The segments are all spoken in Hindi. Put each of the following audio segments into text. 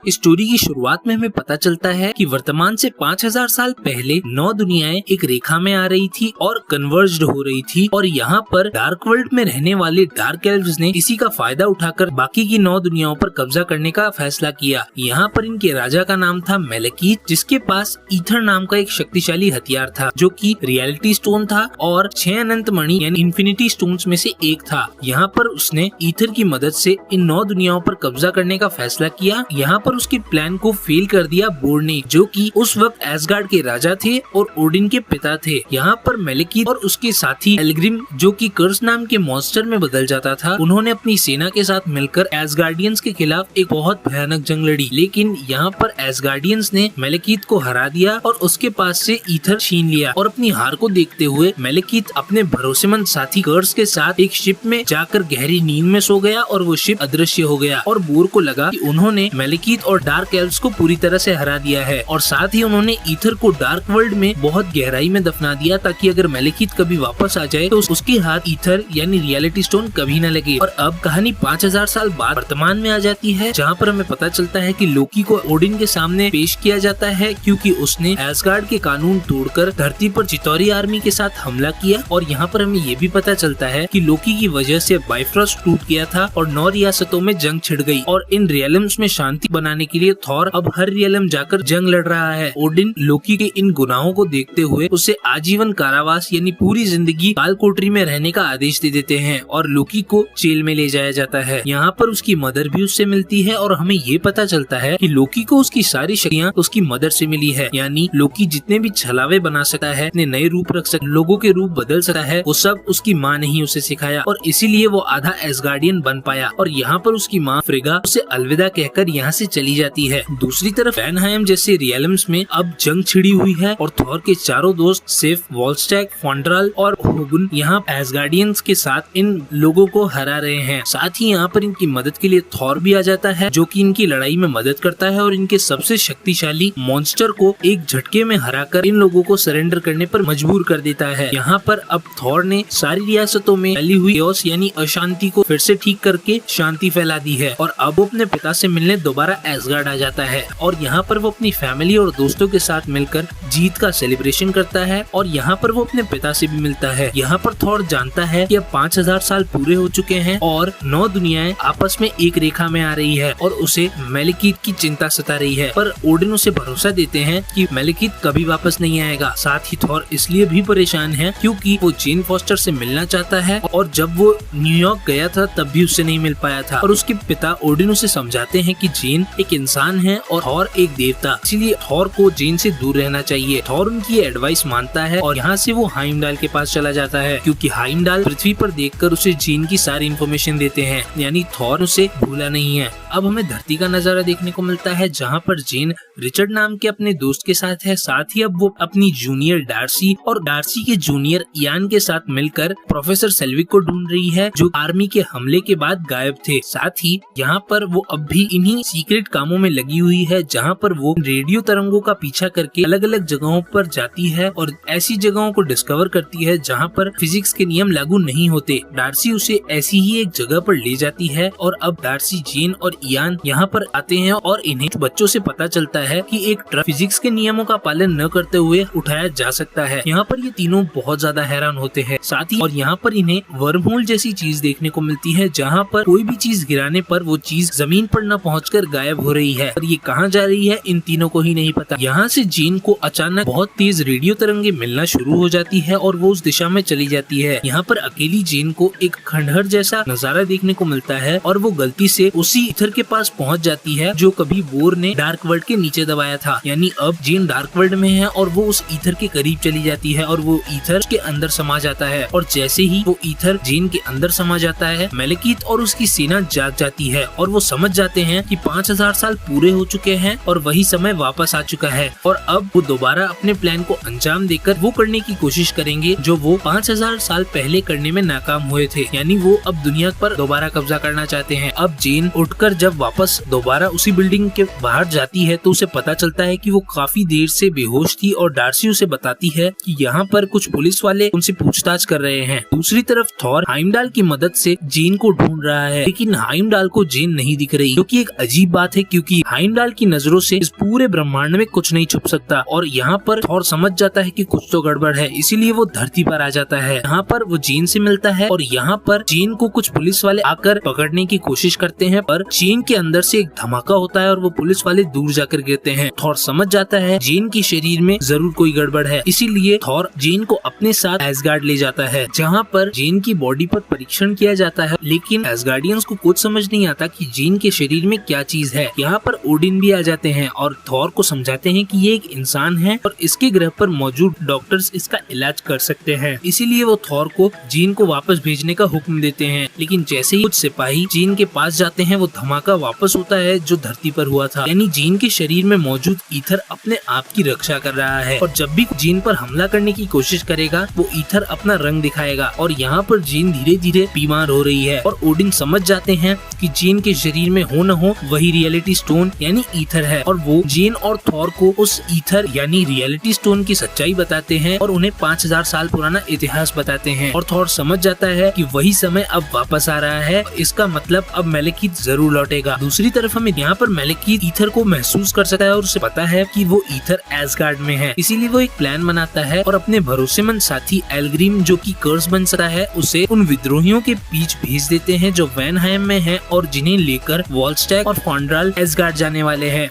इस स्टोरी की शुरुआत में हमें पता चलता है कि वर्तमान से 5000 साल पहले 9 दुनियाएं एक रेखा में आ रही थी और कन्वर्ज्ड हो रही थी, और यहाँ पर डार्क वर्ल्ड में रहने वाले डार्क एल्व्स ने इसी का फायदा उठाकर बाकी की 9 दुनियाओं पर कब्जा करने का फैसला किया। यहाँ पर इनके राजा का नाम था मेलेकीथ, जिसके पास ईथर नाम का एक शक्तिशाली हथियार था जो कि रियलिटी स्टोन था और 6 अनंत मणि यानी इन्फिनिटी स्टोन्स में से एक था। यहाँ पर उसने ईथर की मदद से इन 9 दुनियाओं पर कब्जा करने का फैसला किया। यहाँ पर उसके प्लान को फेल कर दिया बोर ने, जो कि उस वक्त एसगार्ड के राजा थे और ओडिन के पिता थे। यहाँ पर मेलेकीथ और उसके साथी एल्ग्रिम, जो कि कर्स नाम के मॉन्स्टर में बदल जाता था, उन्होंने अपनी सेना के साथ मिलकर एसगार्डियंस के खिलाफ एक बहुत भयानक जंग लड़ी। लेकिन यहाँ पर एसगार्डियंस ने मेलेकीथ को हरा दिया और उसके पास से ईथर छीन लिया, और अपनी हार को देखते हुए मेलेकीथ अपने भरोसेमंद साथी कर्स के साथ एक शिप में जाकर गहरी नींद में सो गया और वो शिप अदृश्य हो गया। और बोर को लगा कि उन्होंने मेलेकीथ और डार्क एल्व्स को पूरी तरह से हरा दिया है, और साथ ही उन्होंने ईथर को डार्क वर्ल्ड में बहुत गहराई में दफना दिया ताकि अगर मेलेकीथ कभी वापस आ जाए तो उसके हाथ ईथर यानी रियलिटी स्टोन कभी न लगे। और अब कहानी 5000 साल बाद वर्तमान में आ जाती है, जहाँ पर हमें पता चलता है कि लोकी को ओडिन के सामने पेश किया जाता है क्योंकि उसने एसगार्ड के कानून तोड़कर धरती पर चितौरी आर्मी के साथ हमला किया। और यहाँ पर हमें ये भी पता चलता है कि लोकी की वजह से बाइफ्रॉस्ट टूट गया था और 9 रियासतों में जंग छिड़ गई, और इन रियलम्स में शांति बनाने के लिए थॉर अब हर रियलम जाकर जंग लड़ रहा है। ओडिन लोकी के इन गुनाहों को देखते हुए उसे आजीवन कारावास यानी पूरी जिंदगी कालकोठरी में रहने का आदेश दे देते हैं और लोकी को जेल में ले जाया जाता है। यहाँ पर उसकी मदर भी उससे मिलती है और हमें ये पता चलता है कि लोकी को उसकी सारी शक्तियाँ उसकी मदर से मिली है, यानी लोकी जितने भी छलावे बना सकता है, इतने नए रूप रख सकता, लोगों के रूप बदल सकता है, वो सब उसकी माँ ने ही उसे सिखाया और इसीलिए वो आधा एसगार्डियन बन पाया। और यहाँ पर उसकी माँ फ्रिगा उसे अलविदा कहकर यहाँ से चली जाती है। दूसरी तरफ वैनहाइम जैसे रियलम्स में अब जंग छिड़ी हुई है और थॉर के चारों दोस्त सिफ, वॉलस्टैग, फॉन्ड्राल और होगुन यहाँ एसगार्डियंस के साथ इन लोगों को हरा रहे हैं। साथ ही यहाँ पर इनकी मदद के लिए थॉर भी आ जाता है, जो कि इनकी लड़ाई में मदद करता है और इनके सबसे शक्तिशाली मॉन्स्टर को एक झटके में हराकर इन लोगों को सरेंडर करने पर मजबूर कर देता है। यहाँ पर अब थॉर ने सारी रियासतों में फैली हुई chaos यानी अशांति को फिर से ठीक करके शांति फैला दी है, और अब वो अपने पिता से मिलने दोबारा एसगार्ड आ जाता है। और यहाँ पर वो अपनी फैमिली और दोस्तों के साथ मिलकर जीत का सेलिब्रेशन करता है और यहाँ पर वो अपने पिता से भी मिलता है। यहाँ पर थॉर जानता है कि अब 5000 साल पूरे हो चुके हैं और 9 दुनियाएं आपस में एक रेखा में आ रही है और उसे मेलेकीथ की चिंता सता रही है, पर ओडिन उसे भरोसा देते हैं कि मेलेकीथ कभी वापस नहीं आएगा। साथ ही थॉर इसलिए भी परेशान है क्योंकि वो जेन फॉस्टर से मिलना चाहता है और जब वो न्यूयॉर्क गया था तब भी उससे नहीं मिल पाया था, और उसके पिता ओडिन उसे समझाते हैं कि जेन एक इंसान है और थॉर एक देवता, इसीलिए थॉर को जेन से दूर रहना चाहिए। थॉर उनकी एडवाइस मानता है और यहाँ से वो हाइमडाल के पास चला जाता है क्योंकि हाइमडाल पृथ्वी पर देखकर उसे जेन की सारी इन्फॉर्मेशन देते हैं, यानी थॉर उसे भूला नहीं है। अब हमें धरती का नजारा देखने को मिलता है जहाँ पर जेन रिचर्ड नाम के अपने दोस्त के साथ है। साथ ही अब वो अपनी जूनियर डार्सी और डार्सी के जूनियर इयान के साथ मिलकर प्रोफेसर सेल्विक को ढूंढ रही है, जो आर्मी के हमले के बाद गायब थे। साथ ही यहाँ पर वो अब भी इन्हीं सीक्रेट कामों में लगी हुई है जहाँ पर वो रेडियो तरंगों का पीछा करके अलग अलग जगहों पर जाती है और ऐसी जगहों को डिस्कवर करती है जहाँ पर फिजिक्स के नियम लागू नहीं होते। डार्सी उसे ऐसी ही एक जगह पर ले जाती है और अब डार्सी, जेन और इयान यहाँ पर आते हैं और इन्हें बच्चों से पता चलता है कि एक ट्रक फिजिक्स के नियमों का पालन न करते हुए उठाया जा सकता है। यहाँ पर ये तीनों बहुत ज्यादा हैरान होते हैं। साथ ही और यहाँ पर इन्हें वर्महोल जैसी चीज देखने को मिलती है जहाँ पर कोई भी चीज गिराने पर वो चीज जमीन पर न पहुंचकर गायब हो रही है और ये कहाँ जा रही है इन तीनों को ही नहीं पता। यहाँ से जेन को अचानक बहुत तेज रेडियो तरंगे मिलना शुरू हो जाती है और वो उस दिशा में चली जाती है। यहाँ पर अकेली जेन को एक खंडहर जैसा नजारा देखने को मिलता है और वो गलती से उसी ईथर के पास पहुँच जाती है जो कभी बोर ने डार्क वर्ल्ड के नीचे दबाया था, यानी अब जेन डार्क वर्ल्ड में है और वो उस ईथर के करीब चली जाती है और वो ईथर के अंदर समा जाता है। और जैसे ही वो ईथर जेन के अंदर समा जाता है, मेलेकीथ और उसकी सेना जाग जाती है और वो समझ जाते हैं कि 5000 साल पूरे हो चुके हैं और वही समय वापस आ चुका है और अब वो दोबारा अपने प्लान को अंजाम देकर वो करने की कोशिश करेंगे जो वो 5000 साल पहले करने में नाकाम हुए थे, यानी वो अब दुनिया पर दोबारा कब्जा करना चाहते हैं। अब जेन उठकर जब वापस दोबारा उसी बिल्डिंग के बाहर जाती है तो उसे पता चलता है कि वो काफी देर से बेहोश थी और डार्सी उसे बताती है कि यहाँ पर कुछ पुलिस वाले उनसे पूछताछ कर रहे हैं। दूसरी तरफ थॉर हाइमडाल की मदद से जेन को ढूंढ रहा है, लेकिन हाइमडाल को जेन नहीं दिख रही, जो कि एक अजीब बात बात है क्योंकि हाइमडाल की नजरों से इस पूरे ब्रह्मांड में कुछ नहीं छुप सकता और यहाँ पर थॉर समझ जाता है कि कुछ तो गड़बड़ है, इसीलिए वो धरती पर आ जाता है। यहाँ पर वो जेन से मिलता है और यहाँ पर जेन को कुछ पुलिस वाले आकर पकड़ने की कोशिश करते हैं, पर जेन के अंदर से एक धमाका होता है और वो पुलिस वाले दूर जाकर गिरते हैं। थॉर समझ जाता है जेन के शरीर में जरूर कोई गड़बड़ है, इसीलिए थॉर जेन को अपने साथ एसगार्ड ले जाता है, जहाँ पर जेन की बॉडी पर परीक्षण किया जाता है। लेकिन एसगार्डियंस को कुछ समझ नहीं आता कि जेन के शरीर में क्या चीज है। यहाँ पर ओडिन भी आ जाते हैं और थॉर को समझाते हैं कि ये एक इंसान है और इसके ग्रह पर मौजूद डॉक्टर्स इसका इलाज कर सकते हैं, इसीलिए वो थॉर को जेन को वापस भेजने का हुक्म देते हैं। लेकिन जैसे ही कुछ सिपाही जेन के पास जाते हैं वो धमाका वापस होता है जो धरती पर हुआ था, यानी जेन के शरीर में मौजूद ईथर अपने आप की रक्षा कर रहा है और जब भी जेन पर हमला करने की कोशिश करेगा वो ईथर अपना रंग दिखाएगा और यहाँ पर जेन धीरे धीरे बीमार हो रही है और ओडिन समझ जाते हैं कि जेन के शरीर में हो न हो वही रियलिटी स्टोन यानी ईथर है और वो जेन और थॉर को उस ईथर यानी रियलिटी स्टोन की सच्चाई बताते हैं और उन्हें 5000 साल पुराना इतिहास बताते हैं और थॉर समझ जाता है कि वही समय अब वापस आ रहा है, इसका मतलब अब मैलेकिथ जरूर लौटेगा। दूसरी तरफ हमें यहाँ पर मैलेकिथ ईथर को महसूस कर सकता है और उसे पता है कि वो ईथर एसगार्ड में है, इसीलिए वो एक प्लान बनाता है और अपने भरोसेमंद साथी एल्ग्रिम जो कि कर्स बन सकता है उसे उन विद्रोहियों के बीच भेज देते हैं जो वैनहाइम में है और जिन्हें लेकर वॉलस्टैक और फॉन्ड्राल एसगार्ड जाने वाले हैं।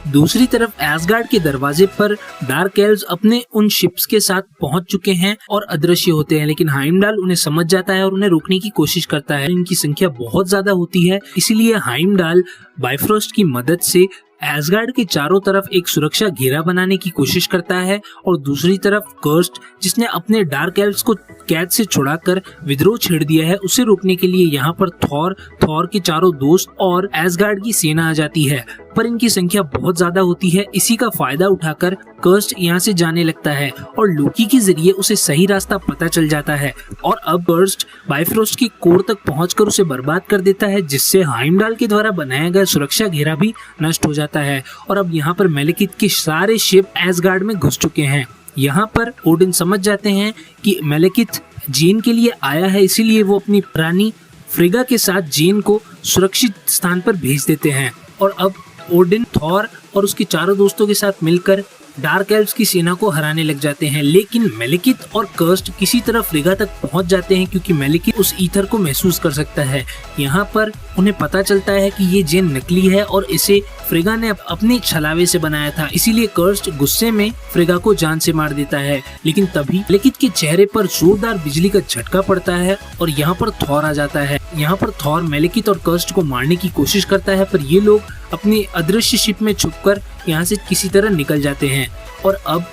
दूसरी तरफ एसगार्ड के दरवाजे पर डार्क एल्व्स अपने उन शिप्स के साथ पहुंच चुके हैं और अदृश्य होते हैं, लेकिन हाइमडाल उन्हें समझ जाता है और उन्हें रोकने की कोशिश करता है। इनकी संख्या बहुत ज्यादा होती है, इसीलिए हाइमडाल बाइफ्रोस्ट की मदद से एसगार्ड के चारों तरफ एक सुरक्षा घेरा बनाने की कोशिश करता है और दूसरी तरफ कर्स्ट जिसने अपने डार्क एल्व्स को कैद से छुड़ाकर विद्रोह छेड़ दिया है उसे रोकने के लिए यहाँ पर थॉर के चारों दोस्त और एसगार्ड की सेना आ जाती है, पर इनकी संख्या बहुत ज्यादा होती है। इसी का फायदा उठाकर कर्स्ट यहाँ से जाने लगता है और लोकी के जरिए उसे सही रास्ता पता चल जाता है और अब कर्स्ट बाइफ्रोस्ट की कोर तक पहुंचकर उसे बर्बाद कर देता है, जिससे हाइमडाल के द्वारा बनाया गया सुरक्षा घेरा भी नष्ट हो जाता है और अब यहाँ पर मैलेकिथ के सारे शिप एसगार्ड में घुस चुके हैं। यहाँ पर ओडिन समझ जाते हैं कि मैलेकिथ जेन के लिए आया है, इसीलिए वो अपनी रानी फ्रिगा के साथ जेन को सुरक्षित स्थान पर भेज देते हैं और अब ओडिन थॉर और उसके चारों दोस्तों के साथ मिलकर डार्क एल्व्स की सेना को हराने लग जाते हैं। लेकिन मैलेकिथ और कर्स्ट किसी तरह फ्रिगा तक पहुंच जाते हैं क्योंकि मैलेकिथ उस ईथर को महसूस कर सकता है। यहाँ पर उन्हें पता चलता है कि ये जेन नकली है और इसे फ्रिगा ने अपने छलावे से बनाया था, इसीलिए कर्स्ट गुस्से में फ्रिगा को जान से मार देता है। लेकिन तभी मैलेकिथ के चेहरे पर जोरदार बिजली का झटका पड़ता है और यहाँ पर थॉर आ जाता है। यहाँ पर थॉर मैलेकिथ और कर्स्ट को मारने की कोशिश करता है, पर ये लोग अपनी अदृश्य शिप में छुपकर यहाँ से किसी तरह निकल जाते हैं और अब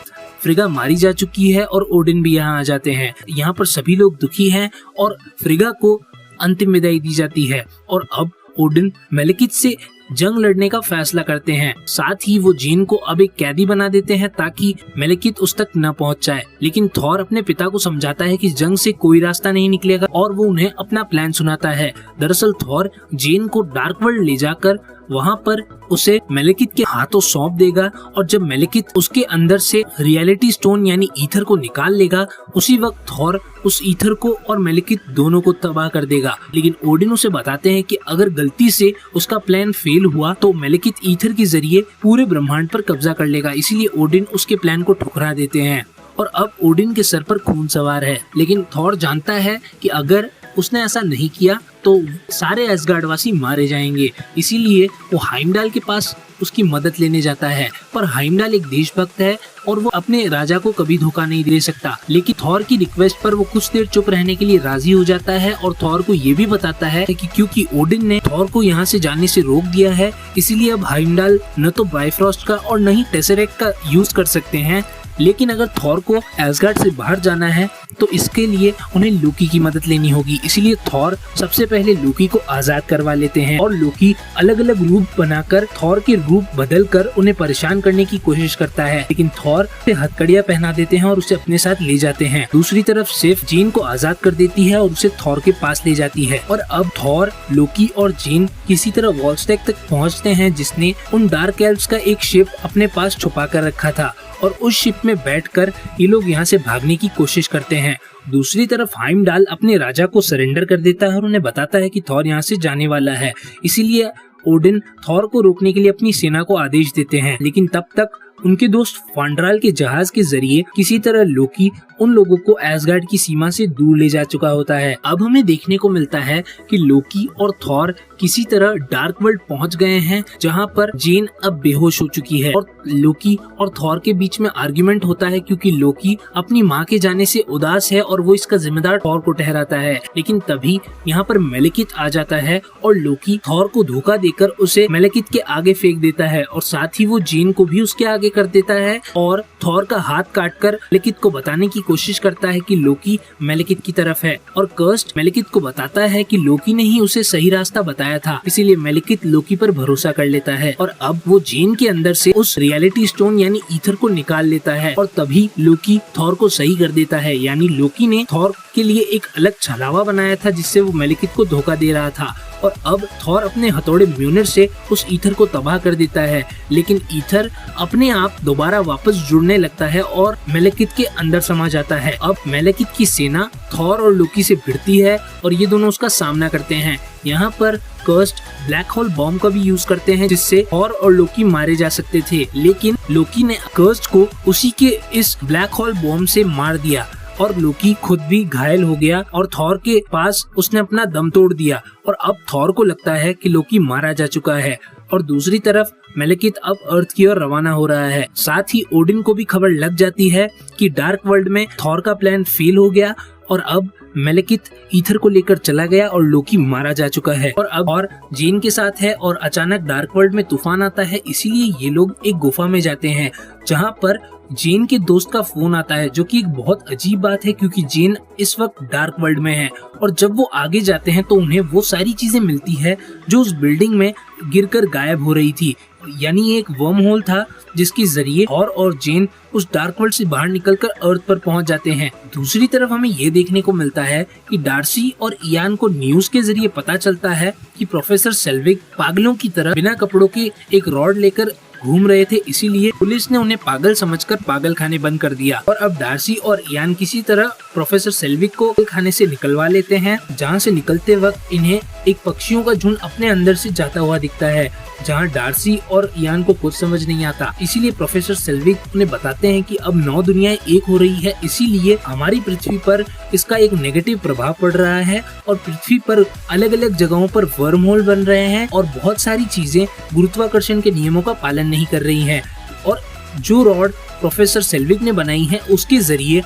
फ्रिगा मारी जा चुकी है और ओडिन भी यहाँ आ जाते हैं। यहाँ पर सभी लोग दुखी हैं और फ्रिगा को अंतिम विदाई दी जाती है और अब ओडिन मैलेकिथ से जंग लड़ने का फैसला करते हैं। साथ ही वो जेन को अब एक कैदी बना देते हैं ताकि मैलेकिथ उस तक न पहुंच जाए। लेकिन थॉर अपने पिता को समझाता है कि जंग से कोई रास्ता नहीं निकलेगा और वो उन्हें अपना प्लान सुनाता है। दरअसल थॉर जेन को डार्क वर्ल्ड ले जाकर वहाँ पर उसे मैलेकिथ के हाथों सौंप देगा और जब मैलेकिथ उसके अंदर से रियलिटी स्टोन यानी ईथर को निकाल लेगा उसी वक्त थॉर उस ईथर को और मैलेकिथ दोनों को तबाह कर देगा। लेकिन ओडिन उसे बताते हैं कि अगर गलती से उसका प्लान फेल हुआ तो मैलेकिथ ईथर के जरिए पूरे ब्रह्मांड पर कब्जा कर लेगा, इसीलिए ओडिन उसके प्लान को ठुकरा देते हैं और अब ओडिन के सर पर खून सवार है। लेकिन थॉर जानता है कि अगर उसने ऐसा नहीं किया तो सारे एसगार्ड वासी मारे जाएंगे, इसीलिए वो हाइमडाल के पास उसकी मदद लेने जाता है। पर हाइमडाल एक देशभक्त है और वो अपने राजा को कभी धोखा नहीं दे सकता। लेकिन थॉर की रिक्वेस्ट पर वो कुछ देर चुप रहने के लिए राजी हो जाता है और थॉर को ये भी बताता है कि क्योंकि ओडिन ने थॉर को यहाँ से जाने से रोक दिया है, इसीलिए अब हाइमडाल न तो बाइफ्रॉस्ट का और न ही टेसरेक्ट का यूज कर सकते हैं। लेकिन अगर थॉर को एसगार्ड से बाहर जाना है तो इसके लिए उन्हें लोकी की मदद लेनी होगी, इसीलिए थॉर सबसे पहले लोकी को आजाद करवा लेते हैं और लोकी अलग अलग रूप बनाकर थॉर के रूप बदल कर उन्हें परेशान करने की कोशिश करता है। लेकिन थॉर उसे हथकड़ियां पहना देते हैं और उसे अपने साथ ले जाते हैं। दूसरी तरफ सिफ जेन को आजाद कर देती है और उसे थॉर के पास ले जाती है और अब थॉर, लोकी और जेन किसी तरह वॉलस्टैक तक पहुँचते हैं जिसने उन डार्क एल्व्स का एक शिप अपने पास छुपा कर रखा था और उस शिप में बैठकर ये लोग यहाँ से भागने की कोशिश करते हैं। दूसरी तरफ हाइमडाल अपने राजा को सरेंडर कर देता है और उन्हें बताता है कि थॉर यहाँ से जाने वाला है, इसीलिए ओडिन थॉर को रोकने के लिए अपनी सेना को आदेश देते हैं, लेकिन तब तक उनके दोस्त फांड्राल के जहाज के जरिए किसी तरह लोकी उन लोगों को एसगार्ड की सीमा से दूर ले जा चुका होता है। अब हमें देखने को मिलता है कि लोकी और थॉर किसी तरह डार्क वर्ल्ड पहुंच गए हैं, जहां पर जेन अब बेहोश हो चुकी है और लोकी और थॉर के बीच में आर्ग्यूमेंट होता है, क्योंकि लोकी अपनी माँ के जाने से उदास है और वो इसका जिम्मेदार थॉर को ठहराता है। लेकिन तभी यहाँ पर मेलेकिथ आ जाता है और लोकी थॉर को धोखा देकर उसे मेलेकिथ के आगे फेंक देता है और साथ ही वो जेन को भी उसके आगे कर देता है और थॉर का हाथ काटकर मेलेकिथ को बताने की कोशिश करता है कि लोकी मेलेकिथ की तरफ है और कर्स्ट मेलेकिथ को बताता है कि लोकी ने ही उसे सही रास्ता बताया था, इसीलिए मेलेकिथ लोकी पर भरोसा कर लेता है और अब वो जेन के अंदर से उस रियलिटी स्टोन यानी ईथर को निकाल लेता है और तभी लोकी थॉर को सही कर देता है। यानी लोकी ने थॉर के लिए एक अलग छलावा बनाया था जिससे वो मेलेकिथ को धोखा दे रहा था और अब थॉर अपने हथौड़े म्यूनिर से उस ईथर को तबाह कर देता है, लेकिन ईथर अपने आप दोबारा वापस जुड़ने लगता है और मेलेकिथ के अंदर समा जाता है। अब मेलेकिथ की सेना थॉर और लोकी से भिड़ती है और ये दोनों उसका सामना करते हैं। यहाँ पर कर्स्ट ब्लैक होल बॉम्ब का भी यूज करते हैं जिससे थॉर और लोकी मारे जा सकते थे, लेकिन लोकी ने कर्स्ट को उसी के इस ब्लैक होल बॉम्ब से मार दिया और लोकी खुद भी घायल हो गया और थॉर के पास उसने अपना दम तोड़ दिया और अब थॉर को लगता है कि लोकी मारा जा चुका है और दूसरी तरफ मेलेकिथ अब अर्थ की ओर रवाना हो रहा है। साथ ही ओडिन को भी खबर लग जाती है कि डार्क वर्ल्ड में थॉर का प्लान फेल हो गया और अब मेलेकिथ ईथर को लेकर चला गया और लोकी मारा जा चुका है और अब और जेन के साथ है और अचानक डार्क वर्ल्ड में तूफान आता है, इसीलिए ये लोग एक गुफा में जाते हैं जहां पर जेन के दोस्त का फोन आता है, जो कि एक बहुत अजीब बात है क्योंकि जेन इस वक्त डार्क वर्ल्ड में है और जब वो आगे जाते हैं तो उन्हें वो सारी चीजें मिलती है जो उस बिल्डिंग में गिरकर गायब हो रही थी। यानी एक वर्म होल था जिसके जरिए थॉर और जेन उस डार्क वर्ल्ड से बाहर निकलकर अर्थ पर पहुंच जाते हैं। दूसरी तरफ हमें ये देखने को मिलता है कि डार्सी और इयान को न्यूज के जरिए पता चलता है कि प्रोफेसर सेल्विक पागलों की तरह बिना कपड़ों के एक रॉड लेकर घूम रहे थे, इसीलिए पुलिस ने उन्हें पागल समझकर पागल खाने बंद कर दिया और अब डार्सी और इयान किसी तरह प्रोफेसर सेल्विक को खाने से निकलवा लेते हैं, जहां से निकलते वक्त इन्हें एक पक्षियों का झुंड अपने अंदर से जाता हुआ दिखता है, जहां डार्सी और इयान को कुछ समझ नहीं आता। इसीलिए प्रोफेसर सेल्विक उन्हें बताते हैं कि अब 9 दुनियाएं एक हो रही है, इसीलिए हमारी पृथ्वी पर इसका एक नेगेटिव प्रभाव पड़ रहा है और पृथ्वी पर अलग अलग जगहों पर वर्म होल बन रहे हैं और बहुत सारी चीजें गुरुत्वाकर्षण के नियमों का पालन नहीं कर रही हैं और जो रॉड प्रोफेसर सेल्विक ने बनाई है उसके जरिए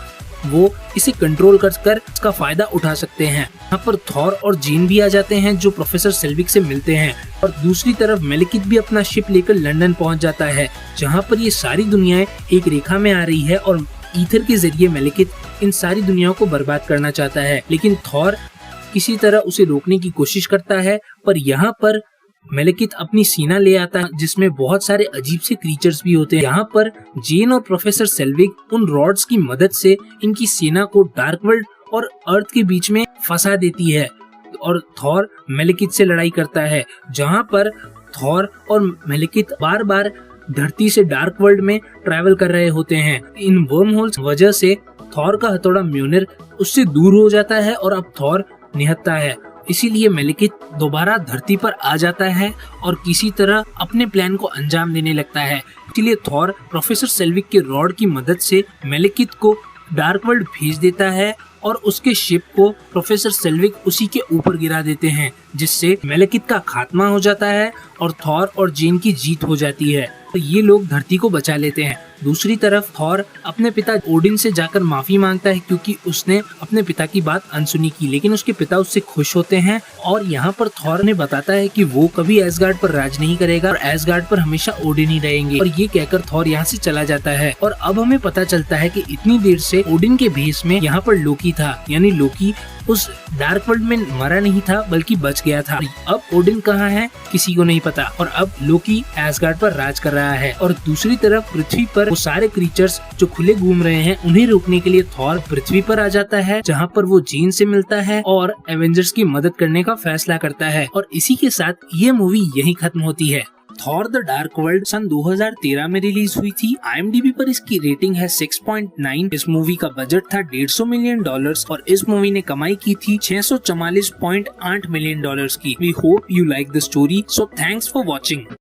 वो इसे कंट्रोल कर इसका फायदा उठा सकते हैं। यहाँ पर थॉर और जेन भी आ जाते हैं जो प्रोफेसर सेल्विक से मिलते हैं और दूसरी तरफ मेलेकिथ भी अपना शिप लेकर लंदन पहुंच जाता है, जहाँ पर ये सारी दुनियाएं एक रेखा में आ रही है और ईथर के जरिए मेलेकिथ इन सारी दुनियाओं को बर्बाद करना चाहता है, लेकिन थॉर किसी तरह उसे रोकने की कोशिश करता है। पर यहाँ पर मेलेकिथ अपनी सेना ले आता है जिसमें बहुत सारे अजीब से क्रीचर्स भी होते हैं। यहाँ पर जेन और प्रोफेसर सेल्विक उन रॉड्स की मदद से इनकी सेना को डार्क वर्ल्ड और अर्थ के बीच में फंसा देती है और थॉर मेलेकिथ से लड़ाई करता है, जहाँ पर थॉर और मेलेकिथ बार बार धरती से डार्क वर्ल्ड में ट्रैवल कर रहे होते हैं। इन वर्म होल्स वजह से थॉर का हथौड़ा म्यूनिर उससे दूर हो जाता है और अब थॉर निहत्ता है, इसीलिए मेलेकिथ दोबारा धरती पर आ जाता है और किसी तरह अपने प्लान को अंजाम देने लगता है। इसलिए थॉर प्रोफेसर सेल्विक के रॉड की मदद से मेलेकिथ को डार्क वर्ल्ड भेज देता है और उसके शिप को प्रोफेसर सेल्विक उसी के ऊपर गिरा देते हैं, जिससे मेलेकिथ का खात्मा हो जाता है और थॉर और जेन की जीत हो जाती है। तो ये लोग धरती को बचा लेते हैं। दूसरी तरफ थॉर अपने पिता ओडिन से जाकर माफी मांगता है क्योंकि उसने अपने पिता की बात अनसुनी की, लेकिन उसके पिता उससे खुश होते हैं और यहाँ पर थॉर ने बताता है कि वो कभी एसगार्ड पर राज नहीं करेगा और एसगार्ड पर हमेशा ओडिन ही रहेंगे और ये कहकर थॉर यहाँ से चला जाता है। और अब हमें पता चलता है कि इतनी देर से ओडिन के भेष में यहाँ पर लोकी था, यानी लोकी उस डार्क वर्ल्ड में मरा नहीं था बल्कि बच गया था। अब ओडिन कहाँ है किसी को नहीं पता और अब लोकी एसगार्ड पर राज कर रहा है और दूसरी तरफ पृथ्वी पर वो सारे क्रीचर्स जो खुले घूम रहे हैं उन्हें रोकने के लिए थॉर पृथ्वी पर आ जाता है, जहाँ पर वो जेन से मिलता है और एवेंजर्स की मदद करने का फैसला करता है। और इसी के साथ ये मूवी यहीं खत्म होती है। थॉर द डार्क वर्ल्ड सन 2013 में रिलीज हुई थी। IMDb पर इसकी रेटिंग है 6.9। इस मूवी का बजट था $150 मिलियन और इस मूवी ने कमाई की थी $644.8 मिलियन की। We hope you like the story, so thanks for watching.